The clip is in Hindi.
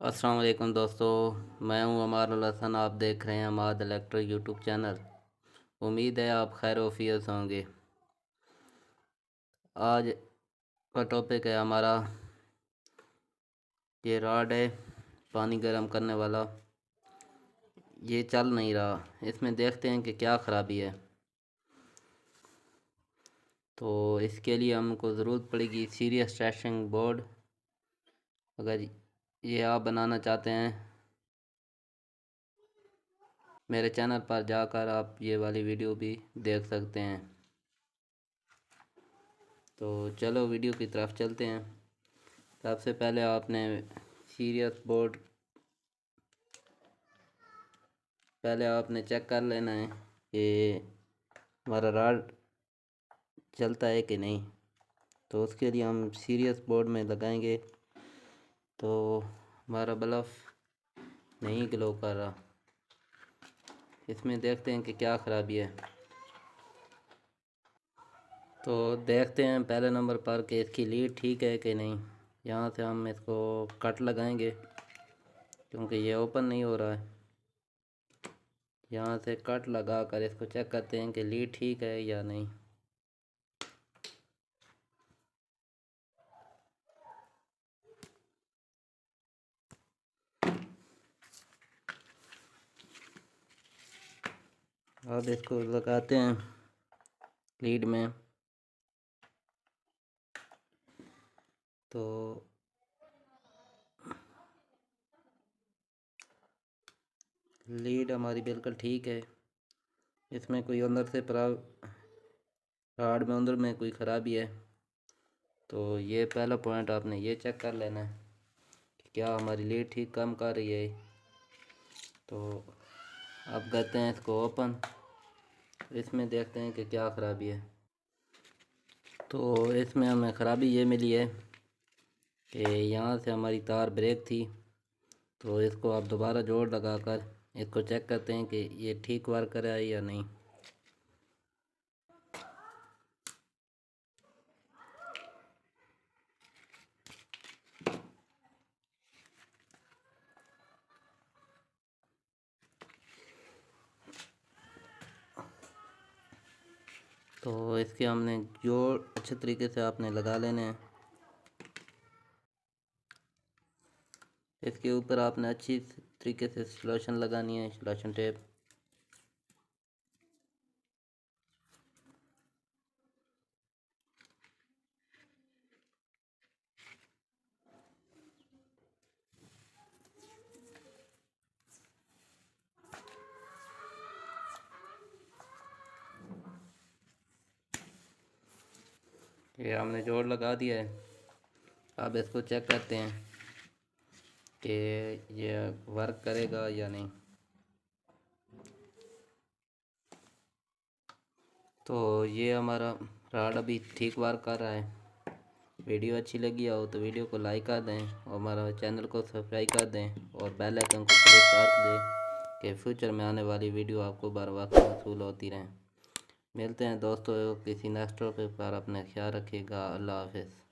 अस्सलाम वालेकुम दोस्तों, मैं हूं अमारुल हसन। आप देख रहे हैं अमाद इलेक्ट्रिक यूट्यूब चैनल। उम्मीद है आप खैर वफियत होंगे। आज का टॉपिक है हमारा, ये रॉड है पानी गर्म करने वाला। ये चल नहीं रहा, इसमें देखते हैं कि क्या ख़राबी है। तो इसके लिए हमको ज़रूरत पड़ेगी सीरियस टेस्टिंग बोर्ड। अगर ये आप बनाना चाहते हैं, मेरे चैनल पर जाकर आप ये वाली वीडियो भी देख सकते हैं। तो चलो वीडियो की तरफ चलते हैं। सबसे पहले आपने सीरियस बोर्ड चेक कर लेना है कि हमारा रॉड चलता है कि नहीं। तो उसके लिए हम सीरियस बोर्ड में लगाएंगे तो हमारा बल्ब नहीं ग्लो कर रहा। इसमें देखते हैं कि क्या ख़राबी है। तो देखते हैं पहले नंबर पर कि इसकी लीड ठीक है कि नहीं। यहाँ से हम इसको कट लगाएंगे क्योंकि ये ओपन नहीं हो रहा है। यहाँ से कट लगा कर इसको चेक करते हैं कि लीड ठीक है या नहीं। अब इसको लगाते हैं लीड में। तो लीड हमारी बिल्कुल ठीक है। इसमें कोई अंदर से रॉड में अंदर में कोई ख़राबी है। तो ये पहला पॉइंट आपने ये चेक कर लेना है कि क्या हमारी लीड ठीक काम कर रही है। तो अब करते हैं इसको ओपन। इसमें देखते हैं कि क्या ख़राबी है। तो इसमें हमें ख़राबी ये मिली है कि यहाँ से हमारी तार ब्रेक थी। तो इसको आप दोबारा जोड़ लगा कर इसको चेक करते हैं कि ये ठीक वर्क कर रहा है या नहीं। तो इसके हमने जोड़ अच्छे तरीके से आपने लगा लेने हैं। इसके ऊपर आपने अच्छी तरीके से सलोशन लगानी है, सलोशन टेप। ये हमने जोड़ लगा दिया है। अब इसको चेक करते हैं कि ये वर्क करेगा या नहीं। तो ये हमारा रॉड अभी ठीक वर्क कर रहा है। वीडियो अच्छी लगी हो तो वीडियो को लाइक कर दें और हमारा चैनल को सब्सक्राइब कर दें और बेल आइकन को क्लिक कर दें कि फ्यूचर में आने वाली वीडियो आपको बर वक्त मौसूल होती रहें। मिलते हैं दोस्तों किसी नेक्स्ट टॉपिक पर। अपना ख्याल रखिएगा। अल्लाह हाफ़िज़।